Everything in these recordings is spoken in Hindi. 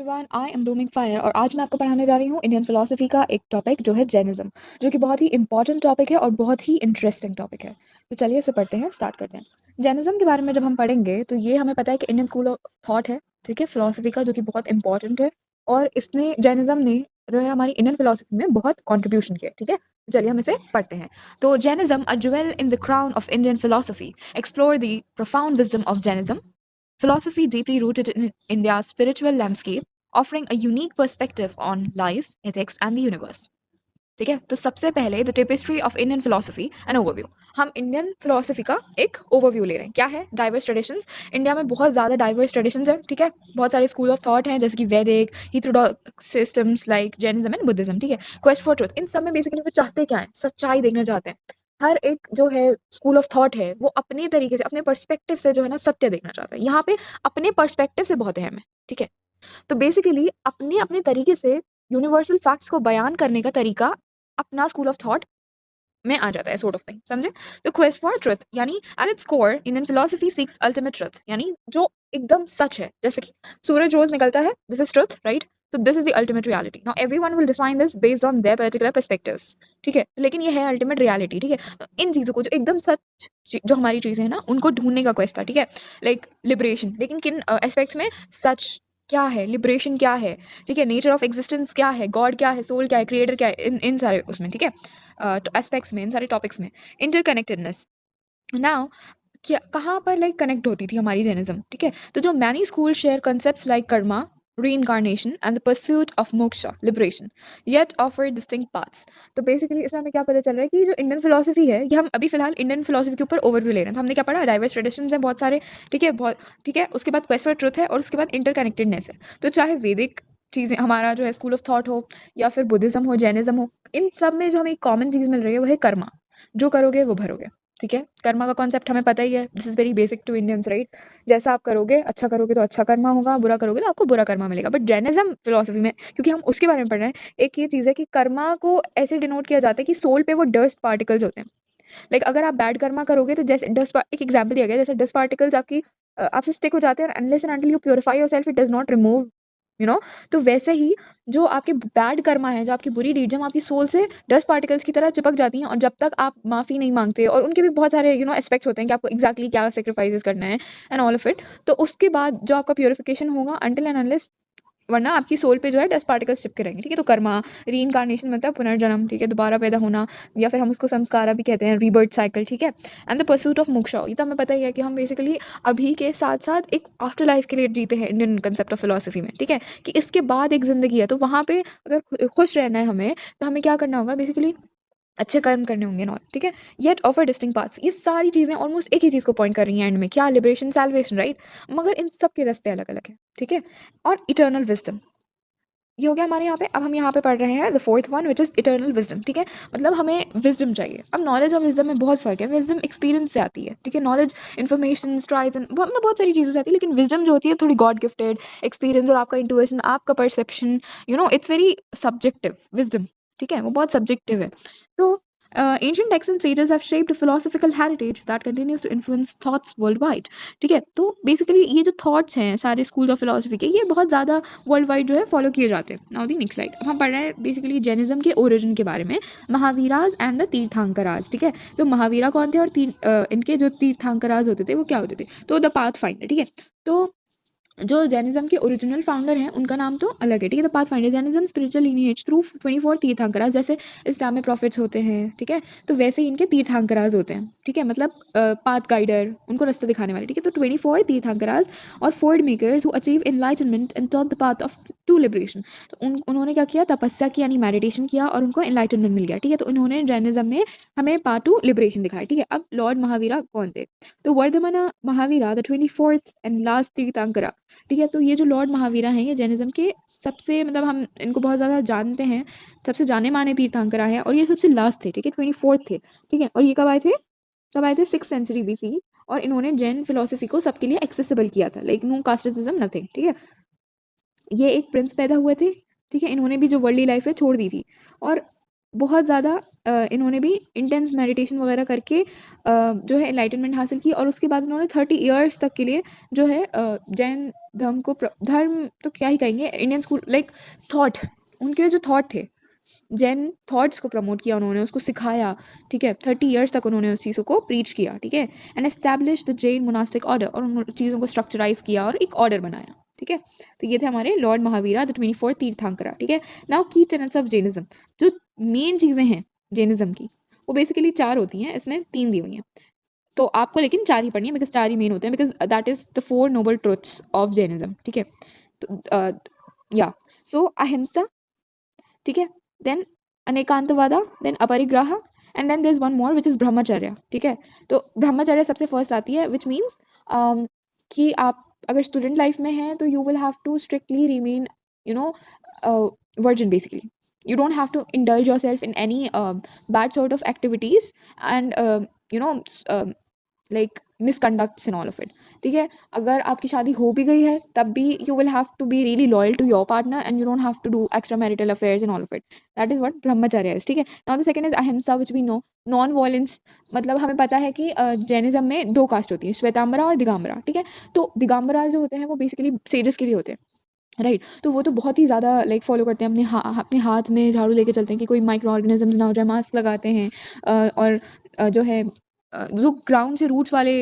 Everyone, I am blooming fire और आज मैं आपको पढ़ाने जा रही हूँ इंडियन फिलोसफी का एक टॉपिक जो है जैनिज्म, जो कि बहुत ही इंपॉर्टेंट टॉपिक है और बहुत ही इंटरेस्टिंग टॉपिक है। तो चलिए इसे पढ़ते हैं, स्टार्ट करते हैं। जैनिज्म के बारे में जब हम पढ़ेंगे तो ये हमें पता है कि इंडियन स्कूल ऑफ थॉट है, ठीक है, फिलोसफी का, जो कि बहुत इंपॉर्टेंट है। और इसने जैनिज्म ने जो है हमारी इंडियन फिलोसफी में बहुत कॉन्ट्रीब्यूशन किया, ठीक है। चलिए हम इसे पढ़ते हैं। तो Jainism, a jewel in the crown of Indian philosophy, explore the profound wisdom of Jainism, philosophy deeply rooted in India's spiritual landscape, offering a unique perspective on life, ethics, and the universe. ठीक है, तो सबसे पहले the tapestry of Indian philosophy an overview. हम इंडियन फिलोसफी का एक ओवरव्यू ले रहे हैं। क्या है? Diverse traditions. इंडिया में बहुत ज़्यादा डाइवर्स ट्रेडिशंस हैं, ठीक है। बहुत सारे स्कूल ऑफ थॉट हैं, जैसे कि वैदिक, heterodox systems like Jainism and Buddhism, ठीक है। क्वेस्ट फॉर ट्रुथ, इन सब में बेसिकली वो चाहते क्या है? सच्चाई देखना चाहते हैं। हर एक जो है स्कूल ऑफ थॉट है वो अपने तरीके से, अपने पर्सपेक्टिव से जो है ना सत्य देखना चाहता है। यहाँ पे अपने पर्सपेक्टिव से बहुत अहम है, ठीक है। तो बेसिकली अपने अपने तरीके से यूनिवर्सल फैक्ट्स को बयान करने का तरीका अपना स्कूल ऑफ थॉट में आ जाता है, सॉर्ट ऑफ थिंग, समझे। तो क्वेस्ट फॉर ट्रुथ यानी at its core Indian philosophy seeks ultimate truth, यानी जो एकदम सच है। जैसे कि सूरज रोज निकलता है, दिस इज ट्रुथ, राइट। तो this is the ultimate reality. Now everyone will define this based on their particular perspectives, ठीक है, लेकिन ये है अल्टीमेट रियलिटी, ठीक है। तो इन चीज़ों को, जो एकदम सच जो हमारी चीज़ें हैं ना, उनको ढूंढने का क्वेस्ट था, ठीक है। लाइक लिबरेशन, लेकिन किन एस्पेक्ट्स में? सच क्या है, लिबरेशन क्या है, ठीक है, नेचर ऑफ एग्जिस्टेंस क्या है, गॉड क्या है, सोल क्या है, क्रिएटर क्या है, इन इन सारे उसमें, ठीक है, एस्पेक्ट्स में, इन सारे टॉपिक्स में। इंटरकनेक्टेडनेस, नाउ क्या कहाँ पर लाइक कनेक्ट होती थी हमारी जैनिज्म, ठीक है। तो जो many school share concepts like Karma, reincarnation and the pursuit of moksha, liberation, yet offer distinct paths. तो बेसिकली इसमें हमें क्या पता चल रहा है कि जो इंडियन फिलोसफी है, ये हम अभी फिलहाल इंडियन फिलोसफी के ऊपर ओवरव्यू ले रहे हैं। तो हमने क्या पढ़ा? डाइवर्स ट्रेडिशंस हैं बहुत सारे, ठीक है, बहुत, ठीक है। उसके बाद क्वेस्ट फॉर ट्रुथ है और उसके बाद इंटरकनेक्टेडनेस है। तो चाहे वैदिक चीज़ें हमारा जो है स्कूल ऑफ थॉट हो, या फिर बुद्धिज्म हो, जैनिज्म हो, इन सब में जो हमें एक कॉमन चीज़ मिल रही है वो है कर्मा। जो करोगे वो भरोगे, ठीक है। कर्मा का कॉन्सेप्ट हमें पता ही है, this is very basic to Indians, right. जैसा आप करोगे, अच्छा करोगे तो अच्छा कर्मा होगा, बुरा करोगे तो आपको बुरा कर्मा मिलेगा। बट जैनिज्म फिलोसफी में, क्योंकि हम उसके बारे में पढ़ रहे हैं, एक ये चीज़ है कि कर्मा को ऐसे डिनोट किया जाता है कि सोल पे वो डस्ट पार्टिकल्स होते हैं। लाइक अगर आप बैड कर्मा करोगे तो जैसे डस्ट, एक एग्जाम्पल दिया गया, जैसे डस्ट पार्टिकल्स आपकी आपसे स्टिक हो जाते हैं, unless and until you purify yourself it does not remove, you know. तो वैसे ही जो आपके बैड कर्मा है, जो आपकी बुरी डीड, जब आपकी सोल से डस्ट पार्टिकल्स की तरह चिपक जाती हैं, और जब तक आप माफ़ी नहीं मांगते, और उनके भी बहुत सारे एस्पेक्ट्स होते हैं कि आपको एग्जैक्टली क्या सेक्रीफाइसेस करना है एंड ऑल ऑफ इट। तो उसके बाद जो आपका प्योरिफिकेशन होगा, अनटिल एंड अनलेस, वरना आपकी सोल पे जो है डस्ट पार्टिकल्स चिपके रहेंगे, ठीक है। तो कर्मा, रीइंकार्नेशन मतलब पुनर्जन्म, ठीक है, दोबारा पैदा होना, या फिर हम उसको संस्कारा भी कहते हैं, रीबर्थ साइकिल, ठीक है। And the pursuit of moksha, ये तो हमें पता ही है कि हम बेसिकली अभी के साथ साथ एक आफ्टर लाइफ के लिए जीते हैं इंडियन कंसेप्ट ऑफ फिलोसफी में, ठीक है, कि इसके बाद एक जिंदगी है। तो वहाँ पे अगर खुश रहना है हमें, तो हमें क्या करना होगा? बेसिकली अच्छे कर्म करने होंगे नॉट, ठीक है। येट ऑफर डिस्टिंक्ट पाथ्स, ये सारी चीज़ें ऑलमोस्ट एक ही चीज़ को पॉइंट कर रही हैं एंड में, क्या? Liberation, salvation, right. मगर इन सब के रास्ते अलग अलग हैं, ठीक है। और इटर्नल विजडम, ये हो गया हमारे यहाँ पे। अब हम यहाँ पे पढ़ रहे हैं the fourth one, which is eternal wisdom, ठीक है। मतलब हमें विजडम चाहिए। अब नॉलेज और विजडम में बहुत फर्क है। विजडम एक्सपीरियंस से आती है, ठीक है। नॉलेज इन्फॉर्मेशन, स्ट्राइड्स, मतलब बहुत सारी चीज़ों से आती है, लेकिन विजडम जो होती है थोड़ी गॉड गिफ्टेड एक्सपीरियंस, और आपका इंट्यूशन, आपका perception, it's very subjective wisdom, ठीक है, वो बहुत सब्जेक्टिव है। तो ancient texts and sages have shaped a philosophical heritage that continues to influence thoughts worldwide, ठीक है। तो बेसिकली ये जो थॉट्स हैं सारे स्कूल्स ऑफ फिलोसफी के, ये बहुत ज़्यादा वर्ल्ड वाइड जो है फॉलो किए जाते हैं। नाउ दी नेक्स्ट स्लाइड, हम पढ़ रहे हैं बेसिकली जैनिज्म के ओरिजिन के बारे में, महावीराज एंड द तीर्थंकराज, ठीक है। तो महावीरा कौन थे, और इनके जो तीर्थंकराज होते थे वो क्या होते थे? तो द पाथ फाइंडर, ठीक है। तो जो जैनिज्म के ओरिजिनल फाउंडर हैं उनका नाम तो अलग है, ठीक है। The path finder Jainism spiritual lineage through 24 तीर्थंकराज, जैसे इस्लाम में प्रॉफिट्स होते हैं, ठीक है, तो वैसे ही इनके तीर्थंकराज होते हैं, ठीक है, मतलब पाथ गाइडर, उनको रास्ता दिखाने वाले, ठीक है। तो 24 तीर्थंकराज और ford makers who achieve enlightenment and taught the path of to liberation. तो उन्होंने क्या किया? तपस्या की, यानी मेडिटेशन किया, और उनको एनलाइटनमेंट मिल गया, ठीक है। तो उन्होंने जैनिज्म में हमें पार्ट टू लिबरेशन दिखाया, ठीक है। अब लॉर्ड महावीरा कौन थे? तो Vardhamana Mahavira the 24th and last tirthankara, ठीक है। तो ये जो लॉर्ड महावीरा हैं, ये जैनिज्म के सबसे, मतलब हम इनको बहुत ज़्यादा जानते हैं, सबसे जाने माने तीर्थंकरा है, और ये सबसे लास्ट थे, ठीक है, 24th थे, ठीक है। और ये कब आए थे? 6th सेंचुरी BC, और इन्होंने जैन फिलोसफी को सबके लिए एक्सेसिबल किया था, लाइक नो कास्टिज्म नथिंग, ठीक है। ये एक प्रिंस पैदा हुए थे, ठीक है। इन्होंने भी जो वर्ल्डली लाइफ है छोड़ दी थी, और बहुत ज़्यादा इन्होंने भी इंटेंस मेडिटेशन वगैरह करके जो है एनलाइटनमेंट हासिल की, और उसके बाद इन्होंने 30 ईयर्स तक के लिए जो है जैन धर्म तो क्या ही कहेंगे, इंडियन स्कूल लाइक थॉट, उनके जो थॉट थे, जैन थॉट्स को प्रमोट किया उन्होंने, उसको सिखाया, ठीक है, 30 ईयर्स तक उन्होंने उस चीज़ों को प्रीच किया, ठीक है, and establish the Jain monastic order, और उन चीज़ों को स्ट्रक्चराइज किया और एक ऑर्डर बनाया, ठीक है। तो ये थे हमारे लॉर्ड महावीरा द 24 तीर्थंकरा, ठीक है। नाउ की टेनेट्स ऑफ जैनिज्म, जो मेन चीज़ें हैं जैनिज्म की, वो बेसिकली 4 होती हैं, इसमें 3 दी हुई हैं, तो आपको लेकिन 4 ही पढ़नी है, बिकॉज 4 ही मेन होते हैं, because that is the 4 noble truths of Jainism, ठीक है। तो या सो अहिंसा, ठीक है, then anekantavada, then aparigraha, and then there is one more which is brahmacharya, ठीक है। तो ब्रह्मचर्य सबसे फर्स्ट आती है, विच मीन्स कि आप अगर स्टूडेंट लाइफ में हैं तो you will have to strictly remain, you know, virgin basically. You don't have to indulge yourself in any bad sort of activities and you know like misconducts and all of it, ठीक है। अगर आपकी शादी हो भी गई है तब भी you will have to be really loyal to your partner and you don't have to do extramarital affairs and all of it. That is what brahmacharya is, ठीक है। Now the second is ahimsa, which we know, non violence. मतलब हमें पता है कि जैनिज्म में 2 कास्ट होती है, श्वेतांबरा और दिगंबरा, ठीक है। तो दिगंबरा जो होते हैं वो बेसिकली सेजेस के लिए होते हैं, राइट। तो वो तो बहुत ही ज़्यादा लाइक फॉलो करते हैं, अपने हाथ में झाड़ू लेके चलते हैं कि कोई माइक्रो ऑर्गेनिजम्स ना हो जाए, मास्क लगाते हैं, और जो है जो ग्राउंड से रूट्स वाले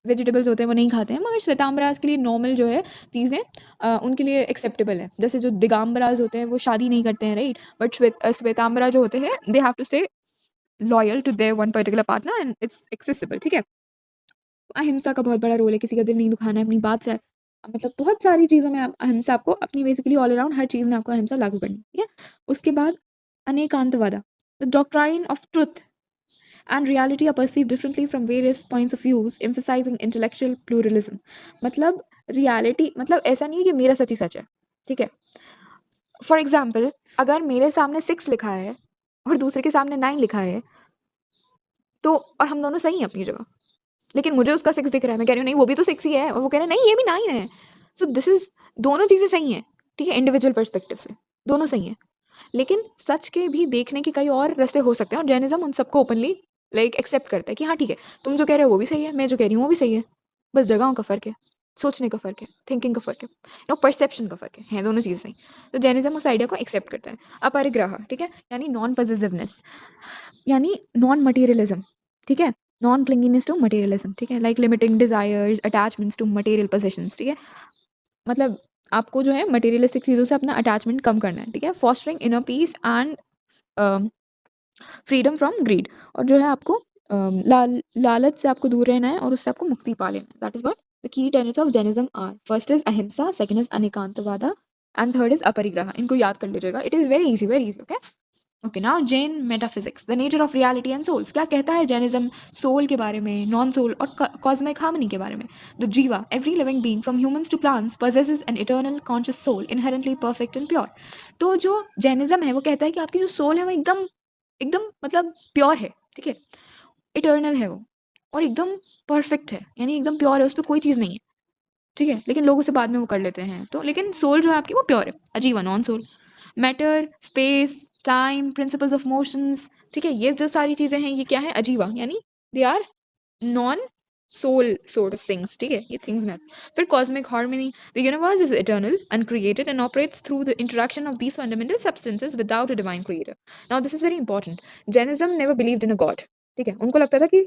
वेजिटेबल्स होते हैं वो नहीं खाते हैं, मगर श्वेतांबराज के लिए नॉर्मल जो है चीज़ें उनके लिए एक्सेप्टेबल है। जैसे जो दिगंबराज होते हैं वो शादी नहीं करते हैं, राइट, बट श्वेतांबरा जो होते हैं they have to stay loyal to their one particular partner and it's accessible, ठीक है। अहिंसा का बहुत बड़ा रोल है, किसी का दिल नहीं दुखाना है, अपनी बात से, मतलब बहुत सारी चीज़ों में अहिंसा आपको अपनी बेसिकली ऑल अराउंड हर चीज़ में आपको अहिंसा लागू करनी है, ठीक है। उसके बाद anekantavada, the doctrine of truth and reality are perceived differently from various points of views, emphasizing intellectual pluralism. मतलब रियलिटी मतलब ऐसा नहीं है कि मेरा सच ही सच है, ठीक है। फॉर एग्जाम्पल, अगर मेरे सामने 6 लिखा है और दूसरे के सामने 9 लिखा है, तो और हम दोनों सही हैं अपनी जगह, लेकिन मुझे उसका 6 दिख रहा है, मैं कह रही हूँ नहीं वो भी तो 6 ही है, और वो कह रहे हैं नहीं ये भी 9 है। सो दिस इज, दोनों चीज़ें सही हैं, ठीक है, इंडिविजुअल पर्सपेक्टिव से दोनों सही हैं, लेकिन सच के भी देखने के कई और रास्ते हो सकते हैं, और जैनिज्म उन सबको ओपनली लाइक एक्सेप्ट करता है कि हाँ ठीक है, तुम जो कह रहे हो वो भी सही है, मैं जो कह रही हूँ वो भी सही है, बस जगहों का फ़र्क है, सोचने का फ़र्क है, थिंकिंग का फ़र्क है, नो परसेप्शन का फ़र्क है दोनों चीज़ें सही। तो जैनिज्म उस आइडिया को एक्सेप्ट करता है। अपरिग्रह, ठीक है, यानी नॉन पॉजिटिवनेस, यानी नॉन मटीरियलिज्म, ठीक है, नॉन क्लिंगीनेस टू मटेरियलिज्म, ठीक है, like limiting desires attachments to material possessions, ठीक है, मतलब आपको जो है मटेरियलिस्टिक चीज़ों से अपना अटैचमेंट कम करना है, ठीक है। Fostering inner peace and freedom from greed, और जो है आपको लालच से आपको दूर रहना है और उससे आपको मुक्ति पा लेना है। That is what the key tenets of Jainism are. First is ahimsa, second is anekantavada, and third is aparigraha. इनको याद कर लीजिएगा, it is very easy, very easy, okay. Okay, now Jain metaphysics, the nature of reality and souls. क्या कहता है जैनिज्म सोल के बारे में, नॉन सोल और कॉस्मिक हार्मनी के बारे में? The jiva, every living being from humans to plants, possesses N eternal conscious soul inherently perfect and pure. तो जो जैनिज्म है वो कहता है कि आपकी जो सोल है वो एकदम एकदम मतलब प्योर है, ठीक है, इटर्नल है वो, और एकदम परफेक्ट है, यानी एकदम प्योर है, उस पर कोई चीज़ नहीं है, ठीक है, लेकिन लोग उसे बाद में वो कर लेते हैं। तो लेकिन सोल जो है आपकी वो प्योर है, ajiva, non soul. Matter, space, time, principles of motions, ठीक है, ये जो सारी चीज़ें हैं ये क्या है, अजीवा, यानी they are non soul sort of things, ठीक है, ये थिंग्स में। फिर cosmic harmony, the universe is eternal, uncreated and operates through the interaction of these fundamental substances without a divine creator. Now this is very important. Jainism never believed in a god, ठीक है, उनको लगता था कि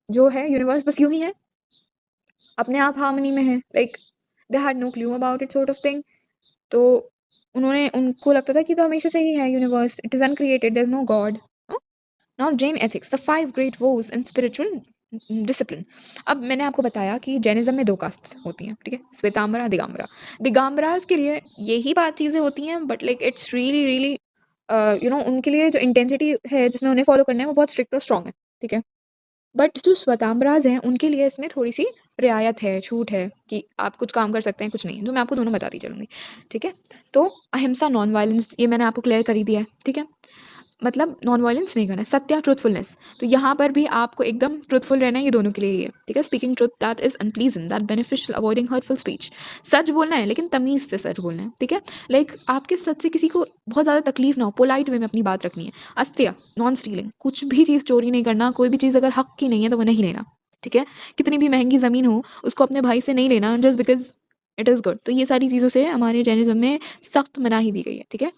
जो है यूनिवर्स बस यूं ही है, अपने आप हार्मनी में है, like they had no clue about it sort of thing. तो उनको लगता था कि तो हमेशा से ही है universe, it is uncreated, there is no god. Now Jain ethics, the 5 great vows in spiritual discipline. अब मैंने आपको बताया कि जैनिज्म में 2 कास्ट होती हैं, ठीक है, श्वेतांबरा, दिगंबरा। दिगंबराज के लिए यही बात चीज़ें होती हैं, but like it's really really you know उनके लिए जो इंटेंसिटी है जिसमें उन्हें फॉलो करना है वो बहुत स्ट्रिक्ट और स्ट्रॉन्ग है, ठीक है। बट जो श्वेतांबराज हैं उनके लिए इसमें थोड़ी सी रियायत है, छूट है कि आप कुछ काम कर सकते हैं, कुछ नहीं, तो मैं आपको दोनों बताती चलूँगी, ठीक है। तो अहिंसा, नॉन वायलेंस, ये मैंने आपको क्लियर कर ही दिया है, ठीक है, मतलब नॉन वायलेंस नहीं करना है। सत्या, ट्रुथफुलनेस, तो यहाँ पर भी आपको एकदम ट्रुथफुल रहना है, ये दोनों के लिए ही है, ठीक है। Speaking truth that is unpleasant, that beneficial, avoiding hurtful speech. सच बोलना है लेकिन तमीज़ से सच बोलना है, ठीक है, लाइक आपके सच से किसी को बहुत ज़्यादा तकलीफ ना हो, पोलाइट वे में अपनी बात रखनी है। अस्त्य, नॉन स्टीलिंग, कुछ भी चीज़ चोरी नहीं करना, कोई भी चीज़ अगर हक की नहीं है तो वो नहीं लेना, ठीक है। कितनी भी महंगी ज़मीन हो उसको अपने भाई से नहीं लेना just because it is good. तो ये सारी चीज़ों से हमारे जैनिज़्म में सख्त मनाही दी गई है, ठीक है?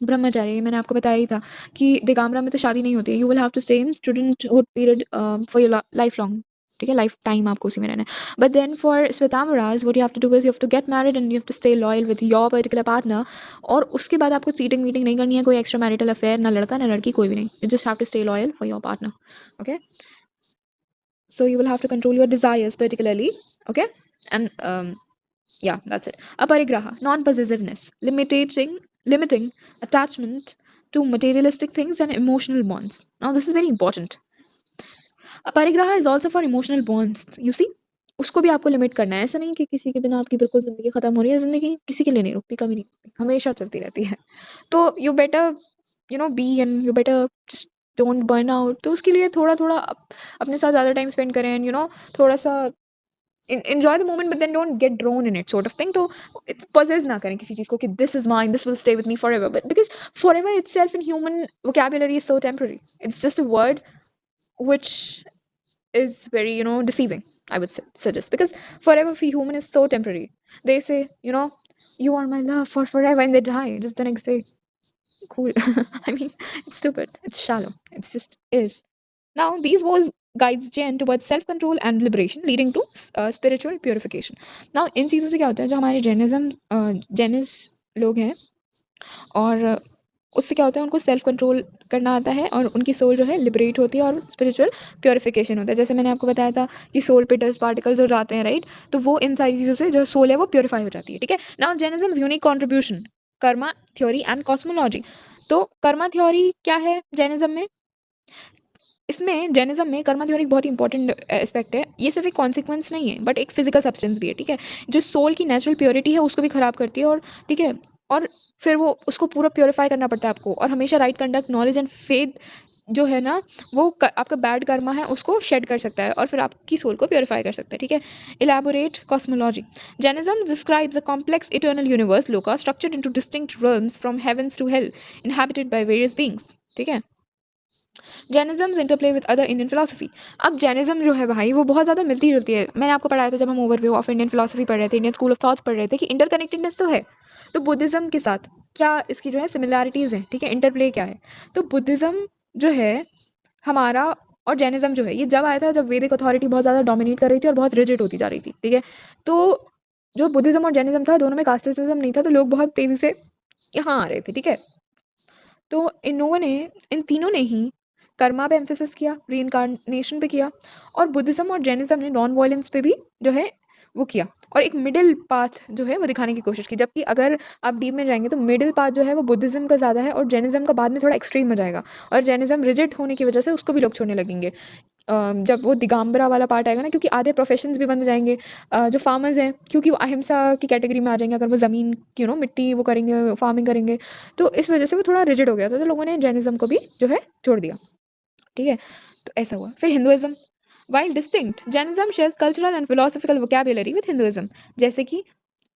ब्रह्मचारी मैंने आपको बताया ही था कि दिगंबरा में तो शादी नहीं होती है। You will have to stay in studenthood period for your life long, ठीक है? लाइफ टाइम आपको उसी में रहना है। But then for Shvetambaras what you have to do is you have to get married and you have to stay loyal with your particular partner. और उसके बाद आपको चीटिंग वीटिंग नहीं करनी है, कोई एक्स्ट्रा मैरिटल अफेयर, ना लड़का ना लड़की, कोई भी नहीं। You just have to stay loyal for your partner, okay? So you will have to control your desires particularly, okay? And yeah, that's it. Aparigraha, non-possessiveness, limiting attachment to materialistic things and emotional bonds. Now this is very important. Aparigraha is also for emotional bonds, you see. उसको भी आपको लिमिट करना है। ऐसा नहीं कि किसी के बिना आपकी बिल्कुल ज़िंदगी ख़त्म हो रही है। ज़िंदगी किसी के लिए नहीं रुकती, कभी नहीं रुकती, हमेशा चलती रहती है। तो you better be and you better just don't burn out. तो उसके लिए थोड़ा थोड़ा अपने साथ ज़्यादा टाइम स्पेंड करें एंड थोड़ा सा enjoy the moment, but then don't get drawn in it, sort of thing. तो possess ना करें किसी चीज़ को कि this is mine, this will stay with me forever, but because forever itself in human vocabulary is so temporary. It's just a word which is very deceiving, I would suggest, because forever for human is so temporary. They say, you are my love for forever, and they die just the next day. Cool. I mean, it's stupid, it's shallow, it's just is. Now these was guides Jain towards self-control and liberation, leading to spiritual purification. Now इन चीज़ों से क्या होता है, जो हमारे जैनिस लोग हैं, और उससे क्या होता है, उनको सेल्फ कंट्रोल करना आता है और उनकी सोल जो है लिबरेट होती है और स्पिरिचुअल प्योरिफिकेशन होता है। जैसे मैंने आपको बताया था कि सोल पे डस्ट पार्टिकल जो जाते हैं, राइट? तो वो इन सारी चीज़ों से जो सोल है वो प्योरीफाई हो जाती है, ठीक है? Now Jainism's unique contribution, karma theory and cosmology. तो कर्मा थ्योरी क्या है जैनिज्म में? इसमें जैनिज्म में कर्मा थ्योरी बहुत ही इंपॉर्टेंट एस्पेक्ट है। ये सिर्फ एक कॉन्सिक्वेंस नहीं है, बट एक फिजिकल सब्सटेंस भी है, ठीक है? जो सोल की नेचुरल प्योरिटी है उसको भी ख़राब करती है, और ठीक है, और फिर वो उसको पूरा प्योरीफाई करना पड़ता है आपको। और हमेशा right conduct, knowledge and faith जो है ना, वो आपका बैड कर्मा है उसको शेड कर सकता है और फिर आपकी सोल को प्योरीफाई कर सकता है, ठीक है? Elaborate cosmology. Jainism describes a complex eternal universe loka structured into distinct realms from heavens to hell, inhabited by various beings, ठीक है? Jainism's interplay with other Indian philosophy. अब जैनिज्म जो है भाई वो बहुत ज़्यादा मिलती जुलती है। मैंने आपको पढ़ाया था जब हम ओवरव्यू ऑफ इंडियन फिलोसफी पढ़ रहे थे, इंडियन स्कूल ऑफ थॉट्स पढ़ रहे थे, कि इंटरकनेक्टेडनेस तो है। तो बुद्धिज़्म के साथ क्या इसकी जो है सिमिलैरिटीज़ हैं, ठीक है? इंटरप्ले क्या है? तो बुद्धिज़्म जो है हमारा, और जैनिज्म जो है, ये जब आया था जब वैदिक अथॉरिटी बहुत ज़्यादा डोमिनेट कर रही थी और बहुत रिजिड होती जा रही थी, ठीक है? तो जो बुद्धिज़्म और जैनिज्म था, दोनों में कास्टिसिज्म नहीं था, तो लोग बहुत तेज़ी से यहाँ आ रहे थे, ठीक है? तो इन लोगों ने, इन तीनों ने ही कर्मा पे एम्फेसिस किया, रीइंकार्नेशन पे किया, और बुद्धिज़्म और जैनिज्म ने नॉन वायलेंस पे भी जो है वो किया, और एक मिडिल पाथ जो है वो दिखाने की कोशिश की। जबकि अगर आप डीप में जाएंगे तो मिडिल पाथ जो है वो बुद्धिज़्म का ज़्यादा है और जैनिज्म का बाद में थोड़ा एक्सट्रीम हो जाएगा, और जैनिज्म रिजिड होने की वजह से उसको भी लोग छोड़ने लगेंगे जब वो दिगंबरा वाला पार्ट आएगा ना, क्योंकि आधे प्रोफेशंस भी बंद हो जाएंगे। जो फार्मर्स हैं, क्योंकि वो अहिंसा की कैटेगरी में आ जाएंगे, अगर वो ज़मीन मिट्टी वो करेंगे, फार्मिंग करेंगे, तो इस वजह से वो थोड़ा रिजिड हो गया था, तो लोगों ने जैनिज्म को भी जो है छोड़ दिया, ठीक है? तो ऐसा हुआ। फिर Hinduism, while distinct Jainism shares cultural and philosophical vocabulary with Hinduism, जैसे कि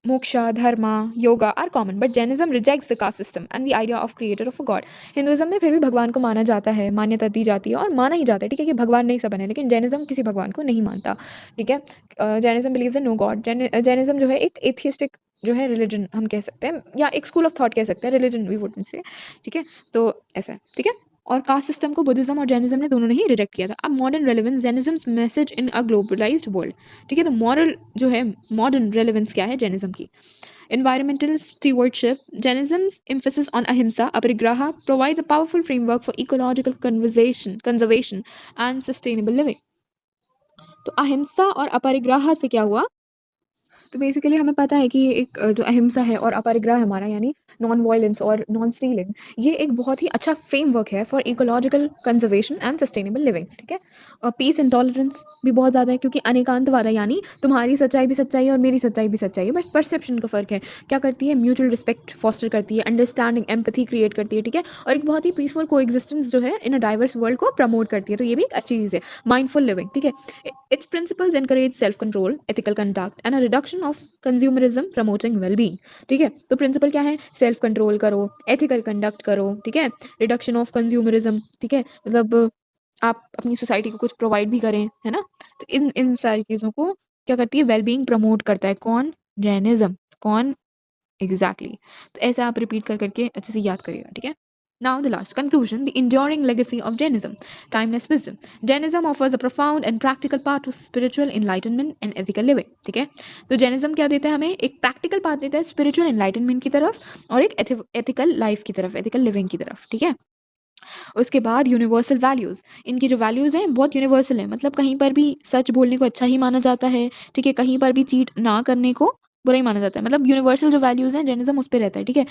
moksha, dharma, yoga are common, but Jainism rejects the caste system and the idea of creator of a god. Hinduism में फिर भी भगवान को माना जाता है, मान्यता दी जाती है और माना ही जाता है, ठीक है, कि भगवान नहीं सब बने, लेकिन जैनिज्म किसी भगवान को नहीं मानता, ठीक है? Jainism believes in no god. Jainism जो है एक एथियस्टिक जो है रिलीजन हम कह सकते हैं, या एक स्कूल ऑफ थॉट कह सकते हैं, रिलीजन वी वुडंट से, ठीक है? तो ऐसा है, ठीक है? और कास्ट सिस्टम को बुद्धिज्म और जैनिज्म ने दोनों ने ही रिजेक्ट किया था। अब modern relevance, Jainism's message in a globalized world, ठीक है? तो मॉरल जो है, मॉडर्न रेलेवेंस क्या है जैनिज्म की? Environmental stewardship, Jainism's emphasis on ahimsa, aparigraha, provides a powerful framework for ecological conservation and sustainable living. तो अहिंसा और अपरिग्रह से क्या हुआ? तो बेसिकली हमें पता है कि एक जो अहिंसा है और अपरिग्रह हमारा, यानी नॉन वायलेंस और नॉन स्टीलिंग, ये एक बहुत ही अच्छा फ्रेमवर्क है for ecological conservation and sustainable living, ठीक है? और पीस एंड टॉलरेंस भी बहुत ज़्यादा है, क्योंकि अनेकांतवाद है, यानी तुम्हारी सच्चाई भी सच्चाई है और मेरी सच्चाई भी सच्चाई है, बस परसेप्शन का फ़र्क है। क्या करती है? म्यूचुअल रिस्पेक्ट फॉस्टर करती है, अंडरस्टैंडिंग, एम्पैथी क्रिएट करती है, ठीक है? और एक बहुत ही पीसफुल को एग्जिस्टेंस जो है इन अ डाइवर्स वर्ल्ड को प्रमोट करती है, तो ये भी एक अच्छी चीज़ है। माइंडफुल लिविंग, ठीक है? It's principles encourage self control, ethical conduct and a reduction of consumerism promoting wellbeing, ठीक है? तो प्रिंसिपल क्या है? सेल्फ कंट्रोल करो, एथिकल कंडक्ट करो, ठीक है? रिडक्शन ऑफ कंज्यूमरिज्म, ठीक है? मतलब आप अपनी सोसाइटी को कुछ प्रोवाइड भी करें, है ना? तो इन इन सारी चीज़ों को क्या करती है? वेलबींग प्रमोट करता है। कौन? जैनिज्म कौन? एग्जैक्टली तो ऐसे आप रिपीट कर करके अच्छे से याद करिएगा, ठीक है। Now the last conclusion, the enduring legacy of Jainism, timeless wisdom. Jainism offers a profound and practical path to spiritual enlightenment and ethical living, ठीक है। तो जैनिज्म क्या देता है हमें? एक प्रैक्टिकल पाथ देता है स्पिरिचुअल एनलाइटनमेंट की तरफ और एक एथिकल लाइफ की तरफ, एथिकल लिविंग की तरफ, ठीक है। उसके बाद यूनिवर्सल वैल्यूज़, इनकी जो वैल्यूज़ हैं बहुत यूनिवर्सल हैं, मतलब कहीं पर भी सच बोलने को अच्छा ही माना जाता है, ठीक है, कहीं पर भी चीट ना करने को बुरा ही माना जाता है, मतलब यूनिवर्सल जो वैल्यूज़ हैं जैनिज्म उस पे रहता है, ठीक है।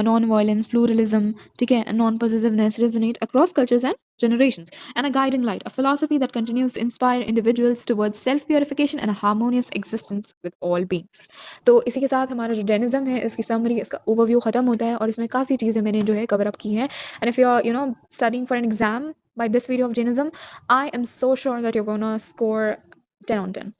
नॉन वायलेंस, प्लूरलिज्म, ठीक है, non possessiveness resonate across cultures and generations, and a guiding light, a philosophy that continues to inspire individuals towards self-purification and a harmonious existence with all beings. तो इसी के साथ हमारा जो जैनिज्म है इसकी समरी, इसका ओवरव्यू ख़त्म होता है और इसमें काफ़ी चीज़ें मैंने जो है कवर अप की हैं। And if you are studying for an exam by this video of Jainism, I am so sure that you're gonna score 10 on 10.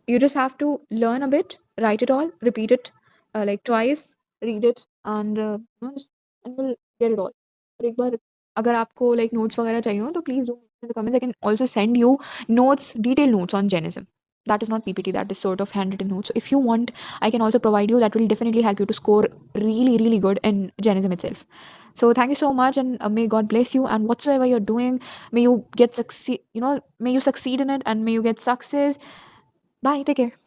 You just have to learn a bit, write it all, repeat it like twice, read it, and and you'll get it all. और एक बार अगर आपको like notes वगैरह चाहिए हो तो please do in the comments. I can also send you notes, detailed notes on Jainism. That is not PPT, that is sort of handwritten notes. So if you want, I can also provide you. That will definitely help you to score really, really good in Jainism itself. So thank you so much, and may God bless you. And whatsoever you're doing, may you get succeed. May you succeed in it, and may you get success. Bye. Take care.